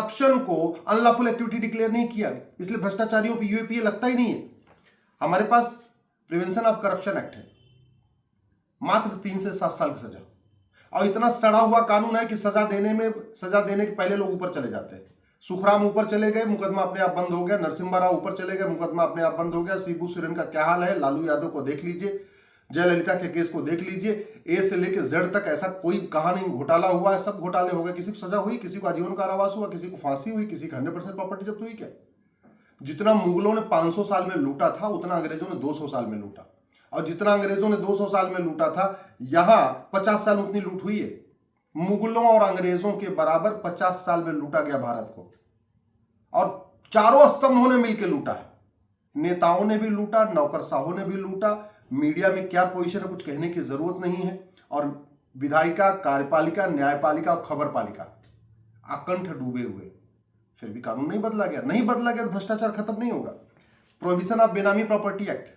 Corruption को unlawful activity declare नहीं किया, इसलिए भ्रष्टाचारियों पे यूएपीए लगता ही नहीं है। हमारे पास प्रिवेंशन ऑफ करप्शन एक्ट है, मात्र 3 से 7 साल की सजा, और इतना सड़ा हुआ कानून है कि सजा देने के पहले लोग ऊपर चले जाते हैं। सुखराम ऊपर चले गए, मुकदमा अपने आप बंद हो गया। नरसिम्हा राव ऊपर चले गए, मुकदमा अपने आप बंद हो गया। शिबू सोरेन का क्या हाल है, लालू यादव को देख लीजिए, जयललिता के केस को देख लीजिए, ए से लेकर जेड तक ऐसा कोई कहा नहीं घोटाला हुआ है, सब घोटाले हो गए। किसी को सजा हुई, किसी को आजीवन कारावास हुआ, किसी को फांसी हुई, किसी का 100% प्रॉपर्टी जब्त हुई। क्या जितना मुगलों ने 500 साल में लूटा था, उतना अंग्रेजों ने 200 साल में लूटा, और जितना अंग्रेजों ने 200 साल में लूटा था, यहां 50 साल में उतनी लूट हुई है। मुगलों और अंग्रेजों के बराबर 50 साल में लूटा गया भारत को, और चारों स्तंभों ने मिलकर लूटा है। नेताओं ने भी लूटा, नौकरशाहों ने भी लूटा। मीडिया में क्या पोजीशन है कुछ कहने की जरूरत नहीं है, और विधायिका, कार्यपालिका, न्यायपालिका और खबरपालिका अकंठ डूबे हुए, फिर भी कानून नहीं बदला गया। नहीं बदला गया तो भ्रष्टाचार खत्म नहीं होगा। प्रोहिबिशन ऑफ बेनामी प्रॉपर्टी एक्ट,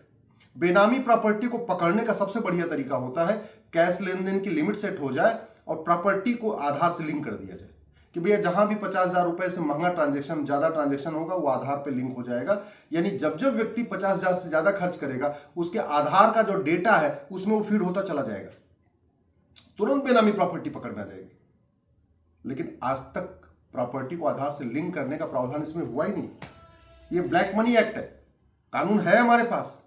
बेनामी प्रॉपर्टी को पकड़ने का सबसे बढ़िया तरीका होता है कैश लेन देन की लिमिट सेट हो जाए और प्रॉपर्टी को आधार से लिंक कर दिया जाए कि भैया जहां भी 50,000 रुपए से महंगा ट्रांजैक्शन, ज्यादा ट्रांजैक्शन होगा वो आधार पे लिंक हो जाएगा। यानी जब जब व्यक्ति 50,000 से ज्यादा खर्च करेगा, उसके आधार का जो डेटा है उसमें वो फीड होता चला जाएगा, तुरंत बेनामी प्रॉपर्टी पकड़ में आ जाएगी। लेकिन आज तक प्रॉपर्टी को आधार से लिंक करने का प्रावधान इसमें हुआ ही नहीं। ये ब्लैक मनी एक्ट है, कानून है हमारे पास,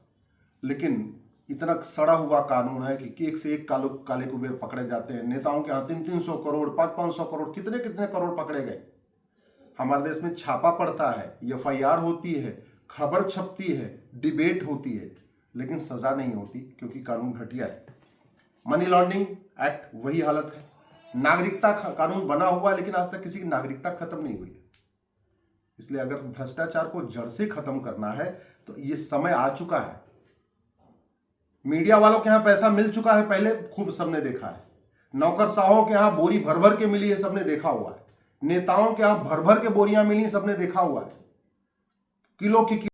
लेकिन इतना सड़ा हुआ कानून है कि एक से एक काले कुबेर पकड़े जाते हैं। नेताओं के यहाँ 300 करोड़, 500 करोड़, कितने कितने करोड़ पकड़े गए। हमारे देश में छापा पड़ता है, एफआईआर होती है, खबर छपती है, डिबेट होती है, लेकिन सजा नहीं होती क्योंकि कानून घटिया है। मनी लॉन्ड्रिंग एक्ट वही हालत है। नागरिकता कानून बना हुआ है, लेकिन आज तक किसी की नागरिकता खत्म नहीं हुई है। इसलिए अगर भ्रष्टाचार को जड़ से खत्म करना है तो ये समय आ चुका है। मीडिया वालों के यहां पैसा मिल चुका है, पहले खूब सबने देखा है। नौकरशाहों के यहां बोरी भर भर के मिली है, सबने देखा हुआ है। नेताओं के यहां भर भर के बोरियां मिली, सबने देखा हुआ है। किलो की